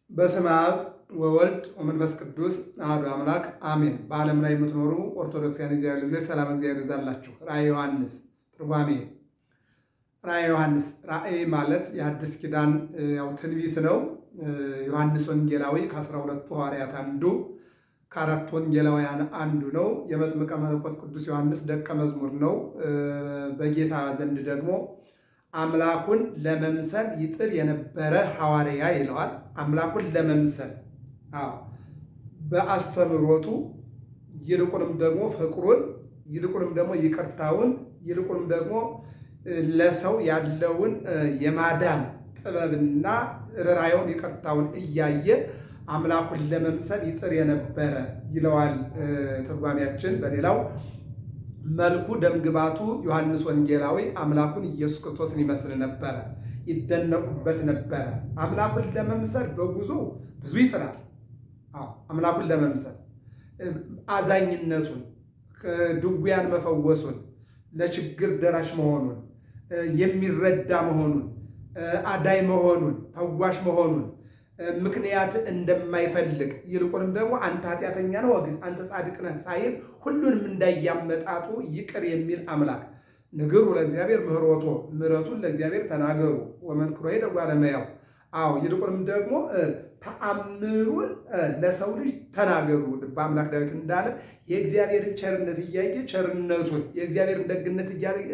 በስመ አብ ወወልድ ወመንፈስ ቅዱስ አሐዱ አምላክ አሜን። በዓለም ላይ የምትኖሩ ኦርቶዶክሳውያን እግዚአብሔር ልጆች ሰላም እግዚአብሔር ይብዛላችሁ። ራእየ ዮሐንስ ትርጓሜ። ራእየ ዮሐንስ ራእይ ማለት የአዲስ ኪዳን ትንቢት ነው። ዮሐንስ ወንጌላዊ ከ12ቱ ሐዋርያት አንዱ ከአራት ወንጌላውያን አንዱ ነው። የመጥምቀ መለኮት ቅዱስ ዮሐንስ ደቀ መዝሙር ነው። በጌታ ዘንድ ደግሞ አምላኩን ለመምሰል ይጥር የነበረ ሐዋርያ ይለዋል። አምላኩን ለመምሰል በአስተምህሮቱ ይልቁንም ደግሞ ፍቅሩን፣ ይልቁንም ደግሞ ይቅርታውን፣ ይልቁንም ደግሞ ለሰው ያለውን የማዳን ጥበብና ርኅራኄውን ይቅርታውን እያየ አምላኩን ለመምሰል ይጥር የነበረ ይለዋል ትርጓሜያችን። በሌላው መልኩ ደምግባቱ ዮሐንስ ወንጌላዊ አምላኩን ኢየሱስ ክርስቶስን ይመስል ነበረ፣ ይደነቁበት ነበረ። አምላኩን ለመምሰል በጉዞ ብዙ ይጥራል። አምላኩን ለመምሰል አዛኝነቱን፣ ድውያን መፈወሱን፣ ለችግር ደራሽ መሆኑን፣ የሚረዳ መሆኑን፣ አዳይ መሆኑን፣ ፈዋሽ መሆኑን ምክንያት እንደማይፈልግ ይልቁንም ደግሞ አንተ ኃጢአተኛ ነህ ወግን አንተ ጻድቅ ነህ ሳይል ሁሉንም እንዳያመጣጡ ይቅር የሚል አምላክ። ንግሩ ለእግዚአብሔር ምህሮቶ፣ ምህረቱን ለእግዚአብሔር ተናገሩ ወመንክሮ ለጓለ እመሕያው። ይልቁንም ደግሞ ተአምሩን ለሰው ልጅ ተናገሩ። ልበ አምላክ ዳዊት እንዳለ የእግዚአብሔርን ቸርነት እያየ ቸርነቱን፣ የእግዚአብሔርን ደግነት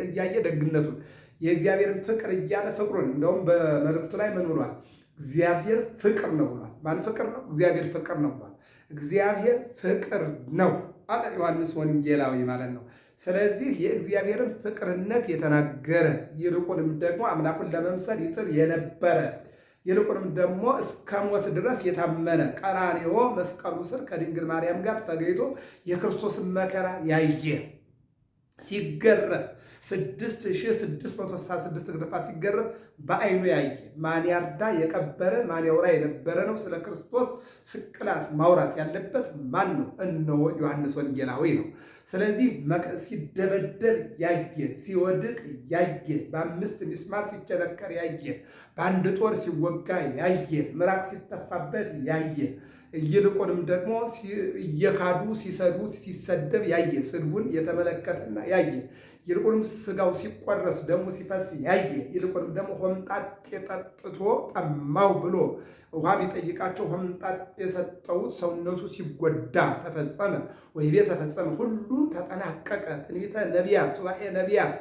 እያየ ደግነቱን፣ የእግዚአብሔርን ፍቅር እያለ ፍቅሩን። እንደውም በመልእክቱ ላይ ምን ብሏል? እግዚአብሔር ፍቅር ነው ብሏል። ማን ፍቅር ነው? እግዚአብሔር ፍቅር ነው ብሏል። እግዚአብሔር ፍቅር ነው አለ ዮሐንስ ወንጌላዊ ማለት ነው። ስለዚህ የእግዚአብሔርን ፍቅርነት የተናገረ ይልቁንም ደግሞ አምላኩን ለመምሰል ይጥር የነበረ ይልቁንም ደግሞ እስከ ሞት ድረስ የታመነ ቀራንዮ መስቀሉ ስር ከድንግል ማርያም ጋር ተገኝቶ የክርስቶስን መከራ ያየ ሲገረፍ 6666 ግርፋት ሲገረፍ በዓይኑ ያየ ማን ያርዳ የቀበረ ማን ያውራ የነበረ ነው። ስለ ክርስቶስ ስቅላት ማውራት ያለበት ማን ነው? እነሆ ዮሐንስ ወንጌላዊ ነው። ስለዚህ ሲደበደብ ያየ፣ ሲወድቅ ያየ፣ በ5 ሚስማር ሲቸነከር ያየ፣ በአንድ ጦር ሲወጋ ያየ፣ ምራቅ ሲተፋበት ያየ፣ ይልቁንም ደግሞ እየካዱ ሲሰዱት ሲሰደብ ያየ፣ ስድቡን የተመለከተና ያየ፣ ይልቁንም ስጋው ሲቆረስ ደሙ ሲፈስ ያየ፣ ይልቁንም ደግሞ ሆምጣጤ ጠጥቶ ጠማው ብሎ ውሃ ቢጠይቃቸው ሆምጣጤ የሰጠውት ሰውነቱ ሲጎዳ ተፈጸመ ወይቤ ተፈጸመ፣ ሁሉ ተጠናቀቀ። ትንቢተ ነቢያት፣ ሱባኤ ነቢያት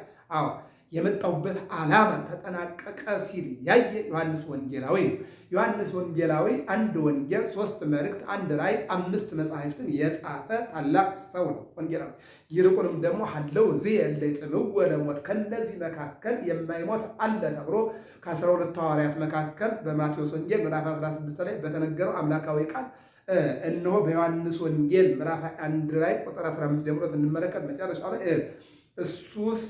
የመጣውበት ዓላማ ተጠናቀቀ ሲል ያየ ዮሐንስ ወንጌላዊ ነው። ዮሐንስ ወንጌላዊ አንድ ወንጌል፣ 3 መልእክት፣ 1 ራእይ፣ 5 መጻሕፍትን የጻፈ ታላቅ ሰው ነው ወንጌላዊ። ይልቁንም ደግሞ ሀለው እዚህ የለ ጥምው ለሞት ከነዚህ መካከል የማይሞት አለ ተብሎ ከ12 ሐዋርያት መካከል በማቴዎስ ወንጌል ምዕራፍ 16 ላይ በተነገረው አምላካዊ ቃል እነሆ በዮሐንስ ወንጌል ምዕራፍ 1 ላይ ቁጥር 15 ጀምሮ ስንመለከት መጨረሻው ላይ እሱስ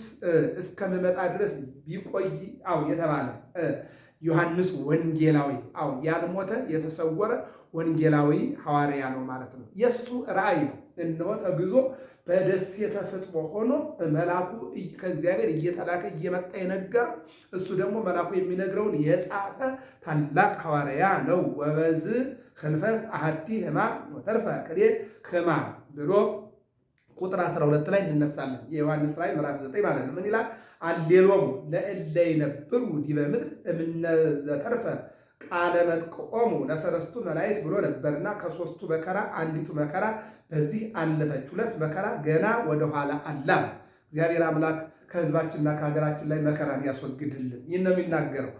እስከምመጣ ድረስ ቢቆይ የተባለ ዮሐንስ ወንጌላዊ ያልሞተ የተሰወረ ወንጌላዊ ሐዋርያ ነው ማለት ነው። የእሱ ራእይ ነው። እነሆ ተግዞ በደሴተ ፍጥሞ ሆኖ መልአኩ ከእግዚአብሔር እየተላከ እየመጣ የነገረው እሱ ደግሞ መልአኩ የሚነግረውን የጻፈ ታላቅ ሐዋርያ ነው። ወበዝ ህልፈት አሐቲ ሕማም ወተርፈ ቅኔ ሕማም ብሎ ቁጥር 12 ላይ እንነሳለን። የዮሐንስ ራእይ ምዕራፍ 9 ማለት ነው። ምን ይላል? አሌሎሙ ለእለ ይነብሩ ዲበ ምድር እምነ ዘተርፈ ቃለ መጥቅዖሙ ለሰለስቱ መላእክት ብሎ ነበርና ከ3ቱ መከራ አንዲቱ መከራ በዚህ አለፈች፣ 2 መከራ ገና ወደኋላ አለ። እግዚአብሔር አምላክ ከህዝባችንና ከሀገራችን ላይ መከራን ያስወግድልን። ይህን ነው የሚናገረው።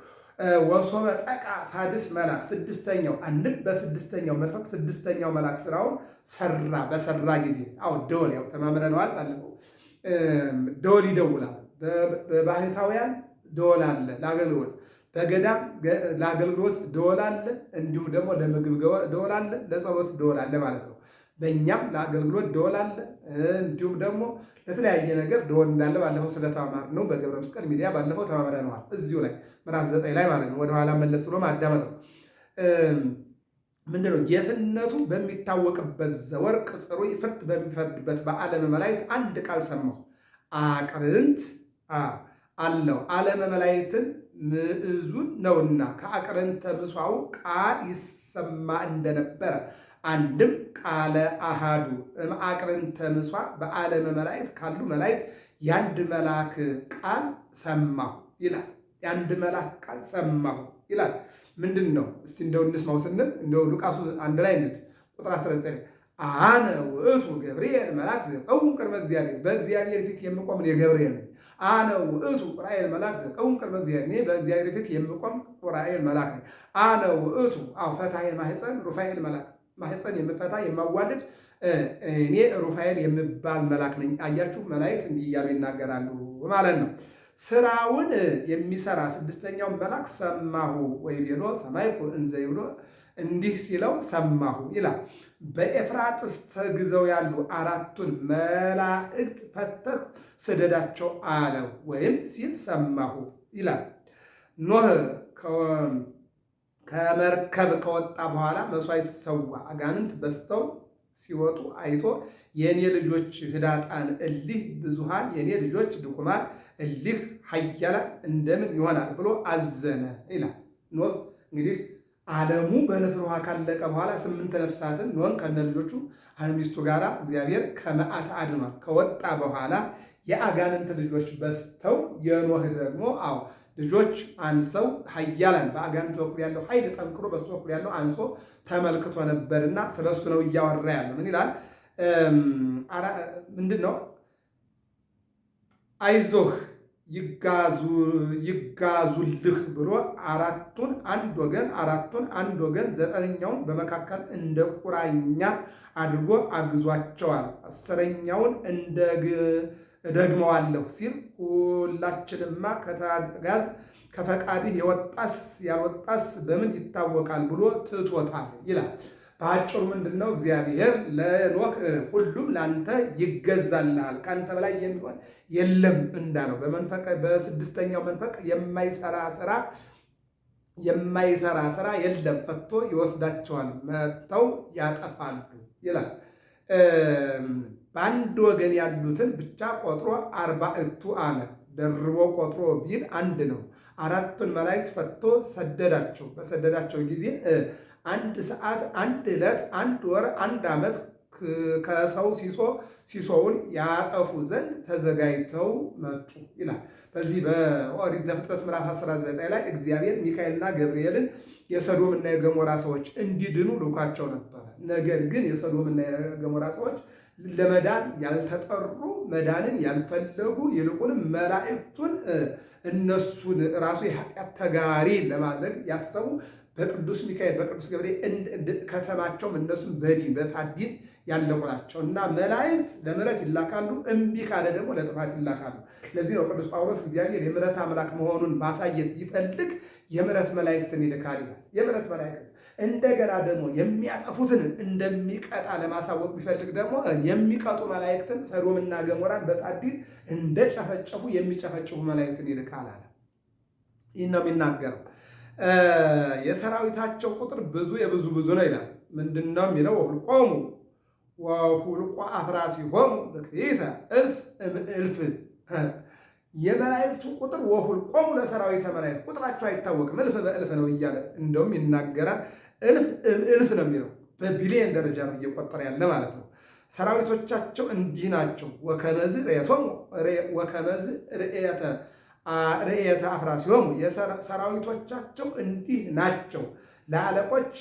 ወሶበ ጠቃ ሳድስ መልአክ፣ 6ኛው አንድ በ6ኛው መንፈቅ 6ኛው መልአክ ስራውን ሰራ። በሰራ ጊዜ ደወል ተማምረነዋል ባለፈው። ደወል ይደውላል። በባህታውያን ደወል አለ ለአገልግሎት፣ በገዳም ለአገልግሎት ደወል አለ፣ እንዲሁም ደግሞ ለምግብ ደወል አለ፣ ለጸሎት ደወል አለ ማለት ነው። በእኛም ለአገልግሎት ደወል አለ፣ እንዲሁም ደግሞ ለተለያየ ነገር ደወል እንዳለ ባለፈው ስለተማማር ነው። በገብረ መስቀል ሚዲያ ባለፈው ተማምረነዋል። እዚሁ ላይ ምዕራፍ 9 ላይ ማለት ነው። ወደኋላ መለስ ብሎ ማዳመጥ ነው። ምንድነው? ጌትነቱ በሚታወቅበት ዘወርቅ ጽሩይ ፍርድ በሚፈርድበት በዓለመ መላእክት አንድ ቃል ሰማሁ። አለው። ዓለመ መላእክትን ምዕዙን ነውና ከአቅረንተ ምሷው ቃል ይሰማ እንደነበረ አንድም ቃለ አሃዱ እምአቅረንተ ምሷ በዓለመ መላእክት ካሉ መላእክት የአንድ መልአክ ቃል ሰማሁ ይላል። የአንድ መልአክ ቃል ሰማሁ ይላል። ምንድን ነው? እስቲ እንደው እንስማው ስንል እንደው ሉቃስ አንድ ላይ እንድ ቁጥር 19 አነ ውእቱ ገብርኤል መልአክ ዘቀውም ቅድመ እግዚአብሔር፣ በእግዚአብሔር ፊት የምቆም የገብርኤል ነኝ። አነ ውእቱ ዑራኤል መልአክ ዘቀውም ቅድመ እግዚአብሔር፣ እኔ በእግዚአብሔር ፊት የምቆም ዑራኤል መልአክ ነኝ። አነ ውእቱ ፈታሔ ማኅፀን ሩፋኤል መልአክ፣ ማኅፀን የምፈታ የማዋልድ እኔ ሩፋኤል የምባል መልአክ ነኝ። አያችሁ፣ መላእክት እንዲህ እያሉ ይናገራሉ ማለት ነው። ስራውን የሚሰራ ስድስተኛው መልአክ ሰማሁ ወይቤሎ ሰማይኩ እንዘ ይብሎ፣ እንዲህ ሲለው ሰማሁ ይላል። በኤፍራጥስ ተግዘው ያሉ አራቱን መላእክት ፈተህ ስደዳቸው አለው ወይም ሲል ሰማሁ ይላል። ኖህ ከመርከብ ከወጣ በኋላ መስዋዕት ሰዋ፣ አጋንንት በዝተው ሲወጡ አይቶ የኔ ልጆች ህዳጣን እሊህ ብዙሃን፣ የኔ ልጆች ድኩማን እሊህ ኃያላን እንደምን ይሆናል ብሎ አዘነ ይላል። ኖህ እንግዲህ ዓለሙ በንፍር ውሃ ካለቀ በኋላ 8 ነፍሳትን ኖህን ከነ ልጆቹ ሚስቱ ጋር እግዚአብሔር ከመዓት አድኗል። ከወጣ በኋላ የአጋንንት ልጆች በዝተው የኖህ ደግሞ ልጆች አንሰው ኃያላን፣ በአጋንንት በኩል ያለው ኃይል ጠንክሮ በሱ በኩል ያለው አንሶ ተመልክቶ ነበርና ስለሱ ነው እያወራ ያለው። ምን ይላል? ምንድን ነው? አይዞህ ይጋዙልህ ብሎ አራቱን አንድ ወገን ዘጠነኛውን በመካከል እንደ ቁራኛ አድርጎ አግዟቸዋል። 10ኛውን እደግመዋለሁ ሲል ሁላችንማ ከተጋዝ ከፈቃድህ የወጣስ ያልወጣስ በምን ይታወቃል ብሎ ትቶታል ይላል። በአጭሩ ምንድን ነው? እግዚአብሔር ለኖህ ሁሉም ለአንተ ይገዛልሃል፣ ከአንተ በላይ የሚሆን የለም እንዳለው በስድስተኛው መንፈቅ የማይሰራ ስራ የለም፣ ፈቶ ይወስዳቸዋል፣ መጥተው ያጠፋሉ ይላል። በአንድ ወገን ያሉትን ብቻ ቆጥሮ 40 አለ። ደርቦ ቆጥሮ ቢል አንድ ነው። አራቱን መላእክት ፈቶ ሰደዳቸው። በሰደዳቸው ጊዜ 1 ሰዓት፣ 1 ዕለት፣ 1 ወር፣ 1 ዓመት ከሰው ሲሶውን ያጠፉ ዘንድ ተዘጋጅተው መጡ ይላል። በዚህ በኦሪት ዘፍጥረት ምዕራፍ 19 ላይ እግዚአብሔር ሚካኤልና ገብርኤልን የሰዶምና የገሞራ ሰዎች እንዲድኑ ልኳቸው ነበረ። ነገር ግን የሰዶምና የገሞራ ሰዎች ለመዳን ያልተጠሩ፣ መዳንን ያልፈለጉ፣ ይልቁንም መላእክቱን እነሱን ራሱ የኃጢአት ተጋሪ ለማድረግ ያሰቡ በቅዱስ ሚካኤል በቅዱስ ገብርኤል ከተማቸውም እነሱም በሳዲን ያለቁ ናቸው እና መላእክት ለምሕረት ይላካሉ፣ እምቢ ካለ ደግሞ ለጥፋት ይላካሉ። ለዚህ ነው ቅዱስ ጳውሎስ እግዚአብሔር የምሕረት አምላክ መሆኑን ማሳየት ይፈልግ የምሕረት መላእክትን ይልካል ይላል። የምሕረት መላእክት እንደገና ደግሞ የሚያጠፉትን እንደሚቀጣ ለማሳወቅ ቢፈልግ ደግሞ የሚቀጡ መላእክትን ሰዶምና ገሞራን በሳዲን እንደጨፈጨፉ የሚጨፈጭፉ መላእክትን ይልካል አለ። ይህ ነው የሚናገረው። የሰራዊታቸው ቁጥር ብዙ ነው ይላል። ምንድነው የሚለው? ወሁልቆሙ ወሁልቆ አፍራሲሆሙ ምክኢተ እልፍ እምእልፍ። የመላእክቱ ቁጥር ወሁልቆሙ ለሰራዊተ መላእክት ቁጥራቸው አይታወቅም፣ እልፍ በእልፍ ነው እያለ እንደውም ይናገራል። እልፍ እልፍ ነው የሚለው፣ በቢሊየን ደረጃ ነው እየቆጠረ ያለ ማለት ነው። ሰራዊቶቻቸው እንዲህ ናቸው። ወከመዝ ርኤቶሙ ወከመዝ ርኤተ አፍራሲሆሙ፣ ሰራዊቶቻቸው እንዲህ ናቸው። ለአለቆች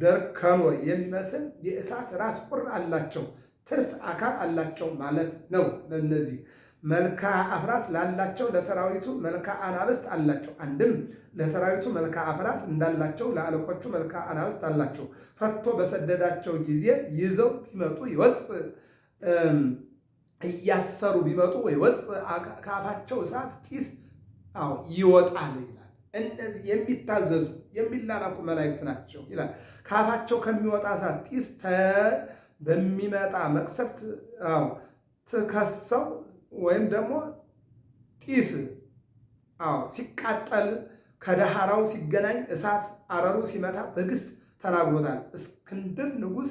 ደርከኖ የሚመስል የእሳት ራስ ቁር አላቸው፣ ትርፍ አካል አላቸው ማለት ነው። ለእነዚህ መልካ አፍራስ ላላቸው ለሰራዊቱ መልካ አናብስት አላቸው። አንድም ለሰራዊቱ መልካ አፍራስ እንዳላቸው ለአለቆቹ መልካ አናብስት አላቸው። ፈቶ በሰደዳቸው ጊዜ ይዘው ቢመጡ ይወፅእ እያሰሩ ቢመጡ ይወፅእ ከአፋቸው እሳት ጢስ ይወጣል ይላል። እነዚህ የሚታዘዙ የሚላላኩ መላእክት ናቸው ይላል። ከአፋቸው ከሚወጣ እሳት ጢስ በሚመጣ መቅሰፍት ትከሰው ወይም ደግሞ ጢስ ሲቃጠል ከዳህራው ሲገናኝ እሳት አረሩ ሲመታ በግስ ተናግሮታል። እስክንድር ንጉሥ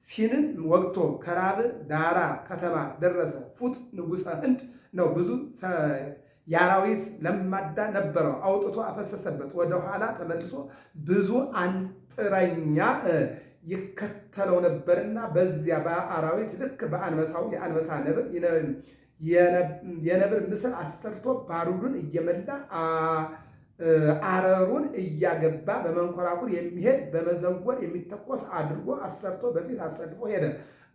ሲንን ወግቶ ከራብ ዳራ ከተማ ደረሰ። ፉጥ ንጉሠ ህንድ ነው። ብዙ የአራዊት ለማዳ ነበረው፣ አውጥቶ አፈሰሰበት። ወደኋላ ተመልሶ ብዙ አንጥረኛ ይከተለው ነበርና በዚያ በአራዊት ልክ በአንበሳው የአንበሳ ነብር የነብር ምስል አሰርቶ ባሩዱን እየመላ አረሩን እያገባ በመንኮራኩር የሚሄድ በመዘወር የሚተኮስ አድርጎ አሰርቶ በፊት አሰልፎ ሄደ።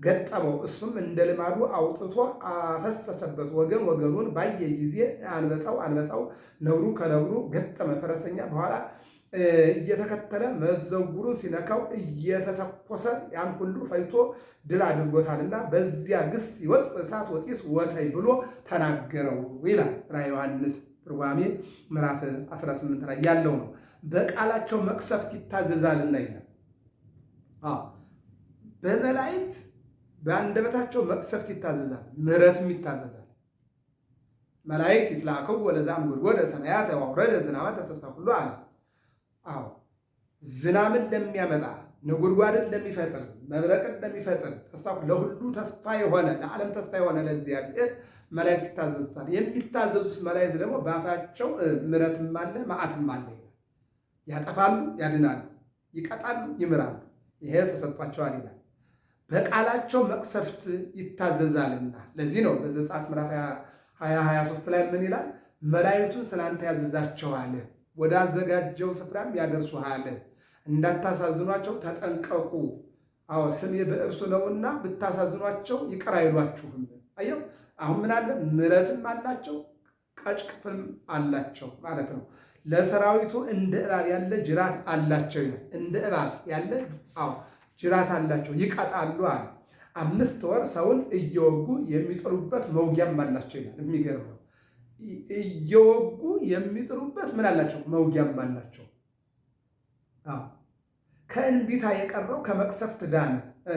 ገጠመው። እሱም እንደ ልማዱ አውጥቶ አፈሰሰበት። ወገን ወገኑን ባየ ጊዜ አንበሳው ነብሩ ከነብሩ ገጠመ። ፈረሰኛ በኋላ እየተከተለ መዘውሩን ሲነካው እየተተኮሰ ያን ሁሉ ፈይቶ ድል አድርጎታልና በዚያ ግስ ይወፅ እሳት ወጢስ ወተይ ብሎ ተናገረው ይላል ራዕየ ዮሐንስ ትርጓሜ ምዕራፍ 18 ላይ ያለው ነው። በቃላቸው መቅሰፍት ይታዘዛልና ይላል። በመላእክት በአንደበታቸው መቅሰፍት ይታዘዛል፣ ምሕረትም ይታዘዛል። መላእክት ይትላከው ወለዛም ጉድጎደ ሰማያት ወረደ ዝናማት ተስፋ ሁሉ አለ። ዝናምን ለሚያመጣ ነጎድጓድን ለሚፈጥር መብረቅን ለሚፈጥር ተስፋ ለሁሉ ተስፋ የሆነ ለዓለም ተስፋ የሆነ ለእግዚአብሔር መላእክት ይታዘዙታል። የሚታዘዙት መላእክት ደግሞ በአፋቸው ምሕረትም አለ መዓትም አለ። ያጠፋሉ፣ ያድናሉ፣ ይቀጣሉ፣ ይምራሉ። ይሄ ተሰጥቷቸዋል ይላል። በቃላቸው መቅሰፍት ይታዘዛልና ለዚህ ነው በዘጸአት ምዕራፍ 23 ላይ ምን ይላል? መላእክቱን ስላንተ ያዘዛቸዋል፣ ወደ አዘጋጀው ስፍራም ያደርሱሃል። እንዳታሳዝኗቸው ተጠንቀቁ። ስሜ በእርሱ ነውና ብታሳዝኗቸው ይቅር አይሏችሁም። አየው፣ አሁን ምን አለ? ምሕረትም አላቸው ቀጭቅፍም አላቸው ማለት ነው። ለሰራዊቱ እንደ እባብ ያለ ጅራት አላቸው ይላል። እንደ እባብ ያለ ጅራት አላቸው፣ ይቀጣሉ አለ። 5 ወር ሰውን እየወጉ የሚጥሉበት መውጊያም አላቸው ይላል። የሚገርም ነው። እየወጉ የሚጥሉበት ምን አላቸው? መውጊያም አላቸው። ከእንቢታ የቀረው ከመቅሰፍት ዳነ።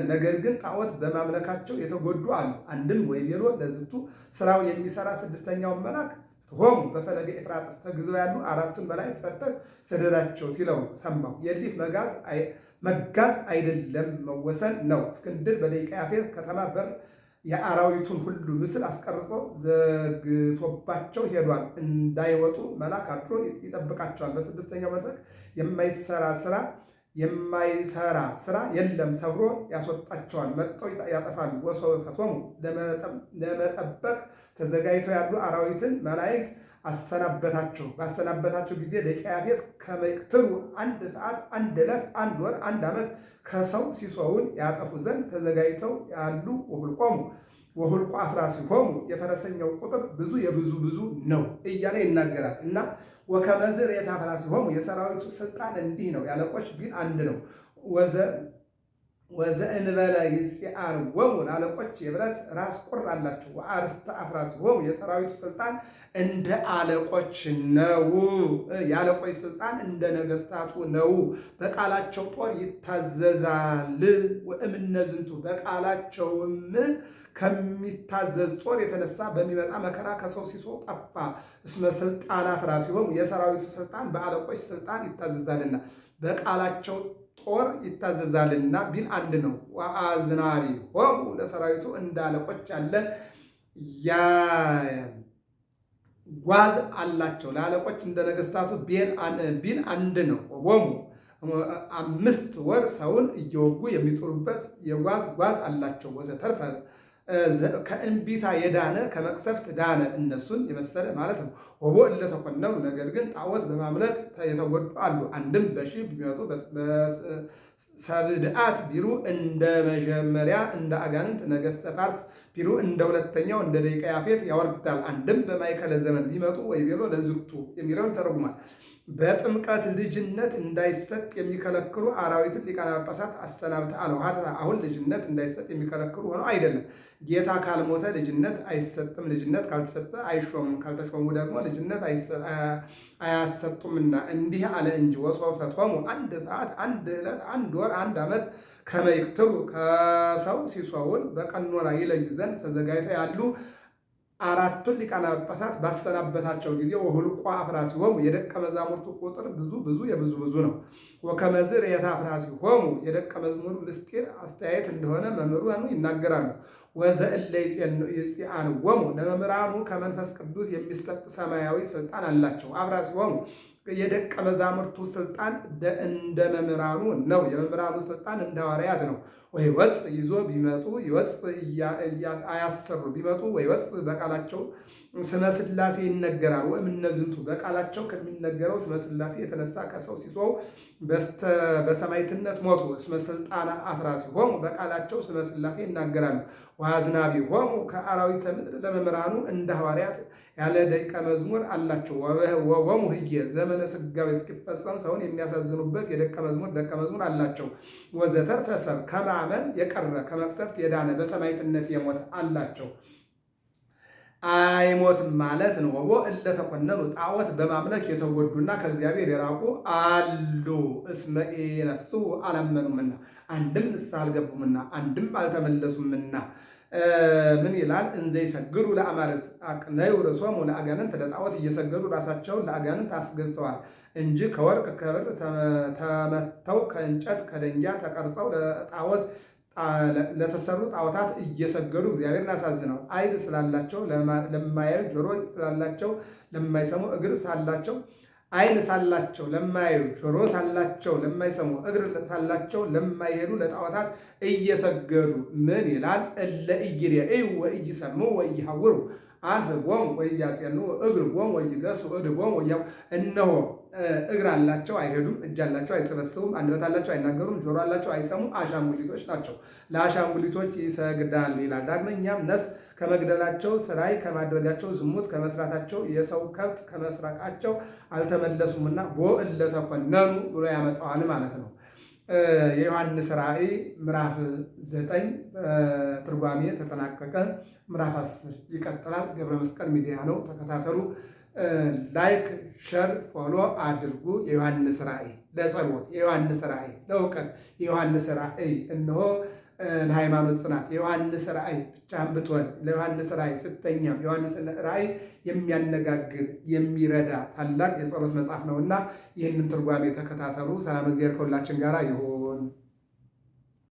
ነገር ግን ጣዖት በማምለካቸው የተጎዱ አሉ። አንድም ወይቤሎ ለዝብቱ ስራው የሚሰራ 6ኛውን መልአክ ሆሙ በፈለገ ኤፍራጥስ ተግዘው ያሉ 4ቱን መላእክት ፈተህ ስደዳቸው ሲለው ሰማሁ። የሊህ መጋዝ አይደለም መወሰን ነው። እስክንድር በደቂቀ ያፌት ከተማ በር የአራዊቱን ሁሉ ምስል አስቀርጾ ዘግቶባቸው ሄዷል። እንዳይወጡ መልአክ አድሮ ይጠብቃቸዋል። በ6ኛው መድረክ የማይሰራ ስራ የለም፣ ሰብሮ ያስወጣቸዋል። መጥተው ያጠፋሉ። ወሶፈቶሙ ለመጠበቅ ተዘጋጅተው ያሉ አራዊትን መላእክት አሰናበታቸው። ባሰናበታቸው ጊዜ ደቂቀ ያፌት ከመቅትሉ 1 ሰዓት፣ 1 ዕለት፣ 1 ወር፣ 1 ዓመት ከሰው ሲሶውን ያጠፉ ዘንድ ተዘጋጅተው ያሉ ወሁልቆሙ ወሁልቆ አፍራሲሆሙ የፈረሰኛው ቁጥር ብዙ የብዙ ብዙ ነው እያለ ይናገራል። እና ወከመዝር የታፍራሲሆሙ የሰራዊቱ ስልጣን እንዲህ ነው። ያለቆች ቢል 1 ነው። ወዘእንበለ ይጽአርወሙ አለቆች የብረት ራስ ቁር አላቸው። ወአርስተ አፍራሲሆሙ የሰራዊቱ ስልጣን እንደ አለቆች ነው። የአለቆች ስልጣን እንደ ነገስታቱ ነው። በቃላቸው ጦር ይታዘዛል። ወእምነዝንቱ በቃላቸውም ከሚታዘዝ ጦር የተነሳ በሚመጣ መከራ ከሰው ሲሶ ጠፋ። እስመ ስልጣን አፍራሲሆሙ የሰራዊቱ ስልጣን በአለቆች ስልጣን ይታዘዛልና በቃላቸው ጦር ይታዘዛልና ቢል 1 ነው። ወአዝናቢሆሙ ለሰራዊቱ እንደ አለቆች ያለ ጓዝ አላቸው። ለአለቆች እንደ ነገስታቱ ቢል 1 ነው። ወሙ 5 ወር ሰውን እየወጉ የሚጥሉበት ጓዝ አላቸው። ወዘተርፈ ከእንቢታ የዳነ ከመቅሰፍት ዳነ። እነሱን የመሰለ ማለት ነው። ወቦ እለተኮነኑ ነገር ግን ጣዖት በማምለክ የተጎዱ አሉ። አንድም በሺህ ቢመጡ ሰብድአት ቢሉ እንደ መጀመሪያ እንደ አጋንንት ነገሥተ ፋርስ ቢሉ እንደ ሁለተኛው እንደ ደቂቀ ያፌት ያወርዳል። አንድም በማይከለ ዘመን ቢመጡ ወይቤሎ ለዝግቱ የሚለውን ተረጉሟል። በጥምቀት ልጅነት እንዳይሰጥ የሚከለክሉ አራዊትን ሊቃነ ጳጳሳት አሰናብተ አልዋሃት። አሁን ልጅነት እንዳይሰጥ የሚከለክሉ ሆነው አይደለም። ጌታ ካልሞተ ልጅነት አይሰጥም፣ ልጅነት ካልተሰጠ አይሾምም፣ ካልተሾሙ ደግሞ ልጅነት አያሰጡምና እንዲህ አለ እንጂ ወሶፈቶሙ 1 ሰዓት፣ 1 ዕለት፣ 1 ወር፣ 1 ዓመት ከመይቅትሉ ከሰው ሲሶውን በቀኖና ይለዩ ዘንድ ተዘጋጅተው ያሉ አራቱን ሊቃነ ጳጳሳት ባሰናበታቸው ጊዜ ወሁልቆ አፍራሲሆሙ የደቀ መዛሙርቱ ቁጥር ብዙ የብዙ ነው። ወከመዝር የታ አፍራሲሆሙ የደቀ መዝሙር ምስጢር አስተያየት እንደሆነ መምህራኑ ይናገራሉ። ወዘእለ ይጽአንወሙ ለመምህራኑ ከመንፈስ ቅዱስ የሚሰጥ ሰማያዊ ስልጣን አላቸው። አፍራሲሆሙ የደቀ መዛሙርቱ ስልጣን እንደ መምህራኑ ነው። የመምህራኑ ስልጣን እንደ ሐዋርያት ነው። ወይ ወፅ ይዞ ቢመጡ ይወፅ አያሰሩ ቢመጡ ወይ ወፅ በቃላቸው ስመ ሥላሴ ይነገራል። ወይም እነዝንቱ በቃላቸው ከሚነገረው ስመ ሥላሴ የተነሳ ከሰው ሲሶው በሰማዕትነት ሞቱ። ስመ ስልጣነ አፍራሲሆሙ በቃላቸው ስመ ሥላሴ ይናገራሉ። ወአዝናቢሆሙ ከአራዊተ ምድር ለመምህራኑ እንደ ሐዋርያት ያለ ደቀ መዝሙር አላቸው። ወወሙ ህየ ዘመነ ሥጋዌ እስኪፈጸም ሰውን የሚያሳዝኑበት የደቀ መዝሙር አላቸው። ወዘተርፈ ሰብ ከማመን የቀረ ከመቅሰፍት የዳነ በሰማዕትነት የሞተ አላቸው። አይሞትም ማለት ነው። ወቦ እለተኮነኑ ጣዖት በማምለክ የተጎዱና ከእግዚአብሔር የራቁ አሉ። እስመ ኢነስሑ አላመኑምና አንድም ንስሐ አልገቡምና አንድም አልተመለሱምና ምን ይላል? እንዘ ይሰግዱ ለአማልክት አቅነዩ ርእሶሙ ለአጋንንት ለጣዖት እየሰገዱ ራሳቸውን ለአጋንንት አስገዝተዋል እንጂ ከወርቅ ከብር ተመተው ከእንጨት ከደንጊያ ተቀርጸው ለተሰሩ ጣዖታት እየሰገዱ እግዚአብሔርን አሳዝነው። ዓይን ስላላቸው ለማያዩ፣ ጆሮ ስላላቸው ለማይሰሙ፣ እግር ሳላቸው ዓይን ሳላቸው ለማያዩ፣ ጆሮ ሳላቸው ለማይሰሙ፣ እግር ሳላቸው ለማይሄዱ ለጣዖታት እየሰገዱ ምን ይላል? እለ ኢይሬእዩ ወኢይሰምዑ ወኢይሐውሩ አንፈጎሙ ወኢያጼንዑ እግርጎሙ ወኢይገሥጹ እድጎሙ ወያው እነሆ እግር አላቸው አይሄዱም፣ እጅ አላቸው አይሰበስቡም፣ አንደበት አላቸው አይናገሩም፣ ጆሮ አላቸው አይሰሙም፣ አሻንጉሊቶች ናቸው፣ ለአሻንጉሊቶች ይሰግዳል ይላል። ዳግመኛም ነፍስ ከመግደላቸው፣ ስራይ ከማድረጋቸው፣ ዝሙት ከመስራታቸው፣ የሰው ከብት ከመስራቃቸው አልተመለሱምና ቦ እለተኮነኑ ብሎ ያመጣዋል ማለት ነው። የዮሐንስ ራእይ ምዕራፍ 9 ትርጓሜ ተጠናቀቀ። ምዕራፍ 10 ይቀጥላል። ገብረ መስቀል ሚዲያ ነው፣ ተከታተሉ። ላይክ፣ ሸር፣ ፎሎ አድርጉ። የዮሐንስ ራእይ ለጸሎት፣ የዮሐንስ ራእይ ለእውቀት፣ የዮሐንስ ራእይ እነሆ ለሃይማኖት ጽናት፣ የዮሐንስ ራእይ ብቻህን ብትሆን ለዮሐንስ ራእይ ስተኛም የዮሐንስ ራእይ የሚያነጋግር የሚረዳ ታላቅ የጸሎት መጽሐፍ ነውና ይህንን ትርጓሜ ተከታተሉ። ሰላም እግዚአብሔር ከሁላችን ጋር ይሁን።